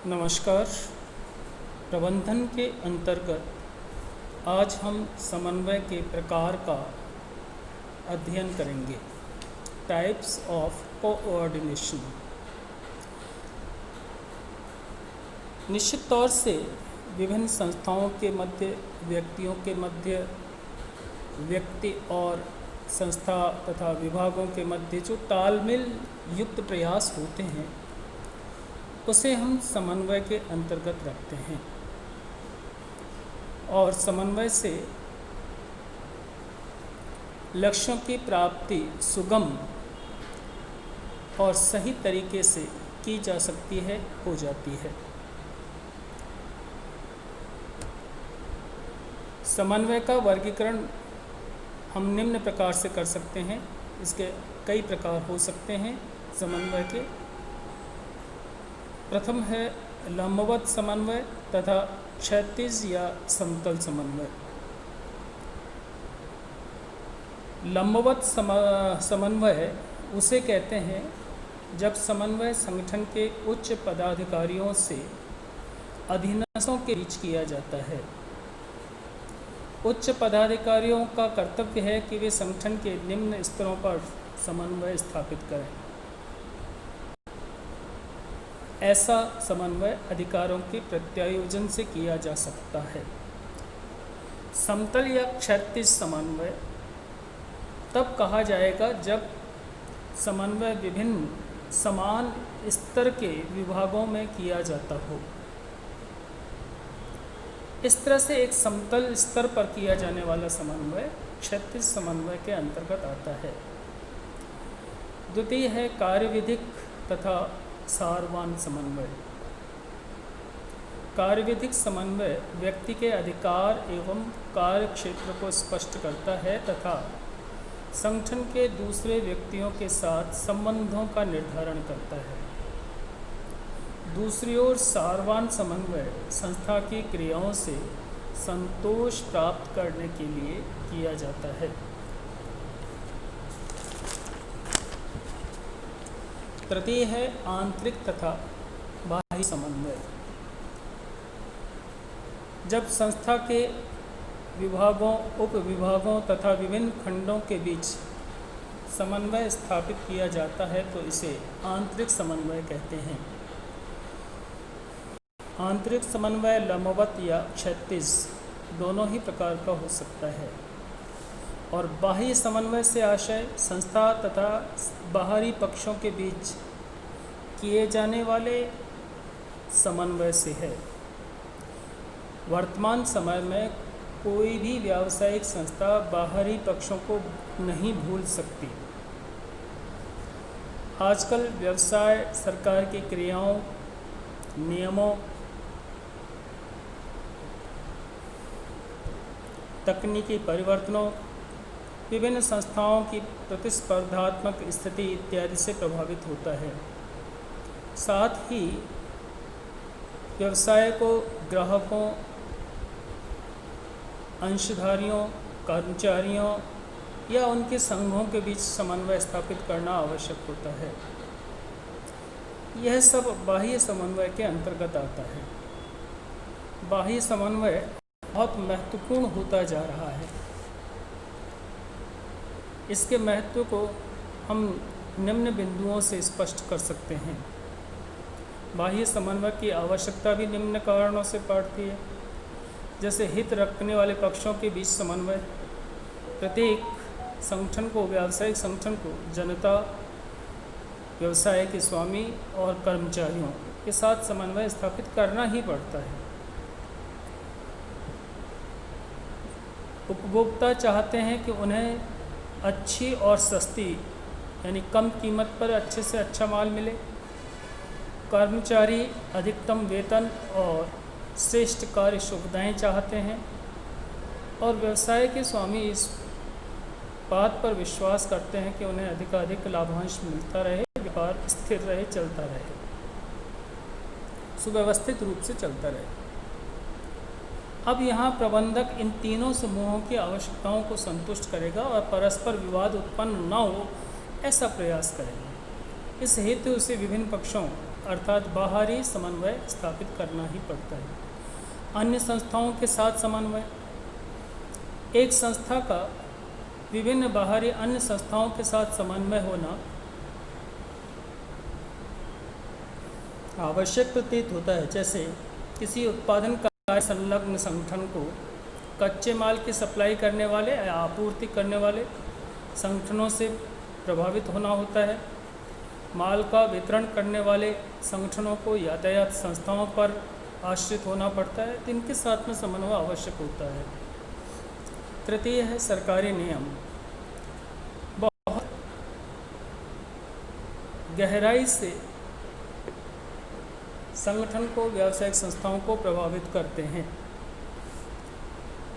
नमस्कार। प्रबंधन के अंतर्गत आज हम समन्वय के प्रकार का अध्ययन करेंगे। Types of coordination. निश्चित तौर से विभिन्न संस्थाओं के मध्य, व्यक्तियों के मध्य, व्यक्ति और संस्था तथा विभागों के मध्य जो तालमेल युक्त प्रयास होते हैं उसे हम समन्वय के अंतर्गत रखते हैं। और समन्वय से लक्ष्यों की प्राप्ति सुगम और सही तरीके से की जा सकती है, हो जाती है। समन्वय का वर्गीकरण हम निम्न प्रकार से कर सकते हैं। इसके कई प्रकार हो सकते हैं समन्वय के। प्रथम है लंबवत समन्वय तथा क्षैतिज या समतल समन्वय। लंबवत समन्वय उसे कहते हैं जब समन्वय संगठन के उच्च पदाधिकारियों से अधीनस्थों के बीच किया जाता है। उच्च पदाधिकारियों का कर्तव्य है कि वे संगठन के निम्न स्तरों पर समन्वय स्थापित करें। ऐसा समन्वय अधिकारों के प्रत्यायोजन से किया जा सकता है। समतल या क्षैतिज समन्वय तब कहा जाएगा जब समन्वय विभिन्न समान स्तर के विभागों में किया जाता हो। इस तरह से एक समतल स्तर पर किया जाने वाला समन्वय क्षैतिज समन्वय के अंतर्गत आता है। द्वितीय है कार्यविधिक तथा सारवान समन्वय। कार्यविधिक समन्वय व्यक्ति के अधिकार एवं कार्य क्षेत्र को स्पष्ट करता है तथा संगठन के दूसरे व्यक्तियों के साथ संबंधों का निर्धारण करता है। दूसरी ओर सारवान समन्वय संस्था की क्रियाओं से संतोष प्राप्त करने के लिए किया जाता है। तृतीय है आंतरिक तथा बाह्य समन्वय। जब संस्था के विभागों, उप विभागों तथा विभिन्न खंडों के बीच समन्वय स्थापित किया जाता है तो इसे आंतरिक समन्वय कहते हैं। आंतरिक समन्वय लंबवत या क्षैतिज दोनों ही प्रकार का हो सकता है। और बाह्य समन्वय से आशय संस्था तथा बाहरी पक्षों के बीच किए जाने वाले समन्वय से है। वर्तमान समय में कोई भी व्यावसायिक संस्था बाहरी पक्षों को नहीं भूल सकती। आजकल व्यवसाय सरकार की क्रियाओं, नियमों, तकनीकी परिवर्तनों, विभिन्न संस्थाओं की प्रतिस्पर्धात्मक स्थिति इत्यादि से प्रभावित होता है। साथ ही व्यवसाय को ग्राहकों, अंशधारियों, कर्मचारियों या उनके संघों के बीच समन्वय स्थापित करना आवश्यक होता है। यह सब बाह्य समन्वय के अंतर्गत आता है। बाह्य समन्वय बहुत महत्वपूर्ण होता जा रहा है। इसके महत्व को हम निम्न बिंदुओं से स्पष्ट कर सकते हैं। बाह्य समन्वय की आवश्यकता भी निम्न कारणों से पड़ती है, जैसे हित रखने वाले पक्षों के बीच समन्वय, प्रत्येक संगठन को, व्यावसायिक संगठन को जनता, व्यवसाय के स्वामी और कर्मचारियों के साथ समन्वय स्थापित करना ही पड़ता है। उपभोक्ता चाहते हैं कि उन्हें अच्छी और सस्ती यानी कम कीमत पर अच्छे से अच्छा माल मिले। कर्मचारी अधिकतम वेतन और श्रेष्ठ कार्य सुविधाएं चाहते हैं। और व्यवसाय के स्वामी इस बात पर विश्वास करते हैं कि उन्हें अधिकाधिक लाभांश मिलता रहे, व्यापार स्थिर रहे, चलता रहे, सुव्यवस्थित रूप से चलता रहे। अब यहाँ प्रबंधक इन तीनों समूहों की आवश्यकताओं को संतुष्ट करेगा और परस्पर विवाद उत्पन्न न हो ऐसा प्रयास करेगा। इस हेतु से विभिन्न पक्षों अर्थात बाहरी समन्वय स्थापित करना ही पड़ता है। अन्य संस्थाओं के साथ समन्वय। एक संस्था का विभिन्न बाहरी अन्य संस्थाओं के साथ समन्वय होना आवश्यक प्रतीत होता है। जैसे किसी उत्पादन कार्य संलग्न संगठन को कच्चे माल की सप्लाई करने वाले या आपूर्ति करने वाले संगठनों से प्रभावित होना होता है। माल का वितरण करने वाले संगठनों को यातायात संस्थाओं पर आश्रित होना पड़ता है, तो इनके साथ में समन्वय आवश्यक होता है। तृतीय है सरकारी नियम। बहुत गहराई से संगठन को, व्यावसायिक संस्थाओं को प्रभावित करते हैं।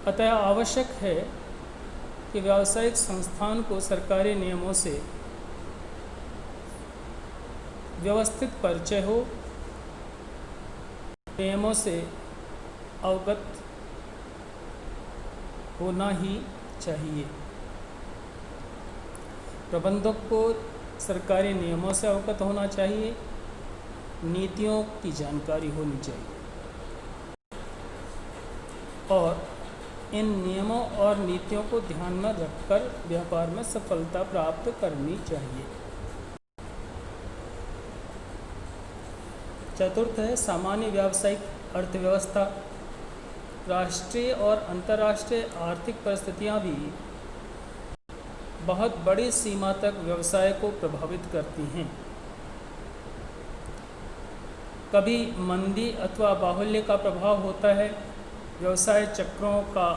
अतः आवश्यक है कि व्यावसायिक संस्थान को सरकारी नियमों से व्यवस्थित परिचय हो, नियमों से अवगत होना ही चाहिए। प्रबंधक को सरकारी नियमों से अवगत होना चाहिए, नीतियों की जानकारी होनी चाहिए और इन नियमों और नीतियों को ध्यान में रखकर व्यापार में सफलता प्राप्त करनी चाहिए। चतुर्थ है सामान्य व्यावसायिक अर्थव्यवस्था। राष्ट्रीय और अंतर्राष्ट्रीय आर्थिक परिस्थितियां भी बहुत बड़ी सीमा तक व्यवसाय को प्रभावित करती हैं। कभी मंदी अथवा बाहुल्य का प्रभाव होता है, व्यवसाय चक्रों का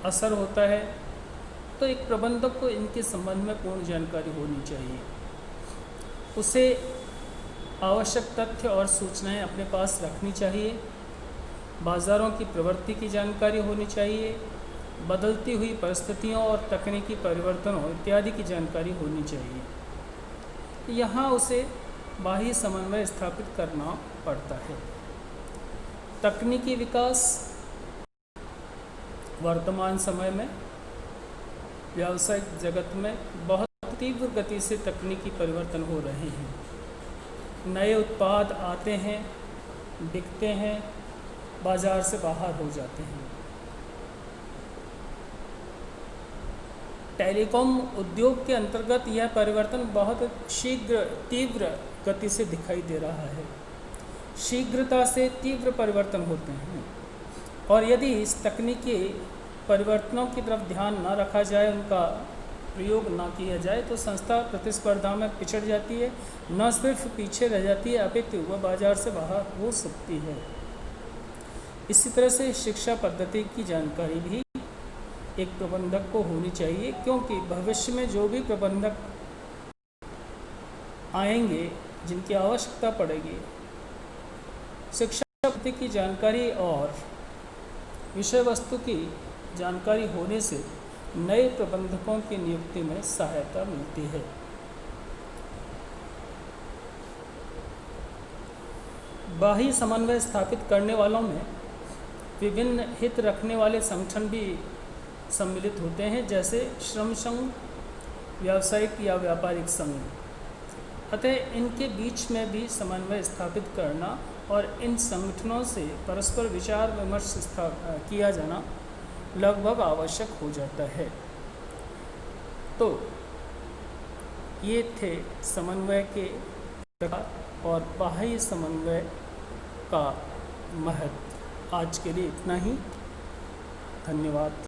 असर होता है, तो एक प्रबंधक को इनके संबंध में पूर्ण जानकारी होनी चाहिए। उसे आवश्यक तथ्य और सूचनाएं अपने पास रखनी चाहिए। बाज़ारों की प्रवृत्ति की जानकारी होनी चाहिए, बदलती हुई परिस्थितियों और तकनीकी परिवर्तनों इत्यादि की जानकारी होनी चाहिए। यहाँ उसे बाह्य समन्वय स्थापित करना पड़ता है। तकनीकी विकास। वर्तमान समय में व्यावसायिक जगत में बहुत तीव्र गति से तकनीकी परिवर्तन हो रहे हैं। नए उत्पाद आते हैं, बिकते हैं, बाजार से बाहर हो जाते हैं। टेलीकॉम उद्योग के अंतर्गत यह परिवर्तन बहुत शीघ्र तीव्र गति से दिखाई दे रहा है। शीघ्रता से तीव्र परिवर्तन होते हैं और यदि इस तकनीकी परिवर्तनों की तरफ ध्यान न रखा जाए, उनका प्रयोग न किया जाए, तो संस्था प्रतिस्पर्धा में पिछड़ जाती है। न सिर्फ पीछे रह जाती है, अपितु वह बाजार से बाहर हो सकती है। इसी तरह से शिक्षा पद्धति की जानकारी भी एक प्रबंधक को होनी चाहिए, क्योंकि भविष्य में जो भी प्रबंधक आएंगे जिनकी आवश्यकता पड़ेगी, शिक्षा पद्धति की जानकारी और विषय वस्तु की जानकारी होने से नए प्रबंधकों की नियुक्ति में सहायता मिलती है। बाह्य समन्वय स्थापित करने वालों में विभिन्न हित रखने वाले संगठन भी सम्मिलित होते हैं, जैसे श्रम संघ, व्यावसायिक या व्यापारिक संघ। अतः इनके बीच में भी समन्वय स्थापित करना और इन संगठनों से परस्पर विचार विमर्श किया जाना लगभग आवश्यक हो जाता है। तो ये थे समन्वय के प्रकार और बाह्य समन्वय का महत्व। आज के लिए इतना ही। धन्यवाद।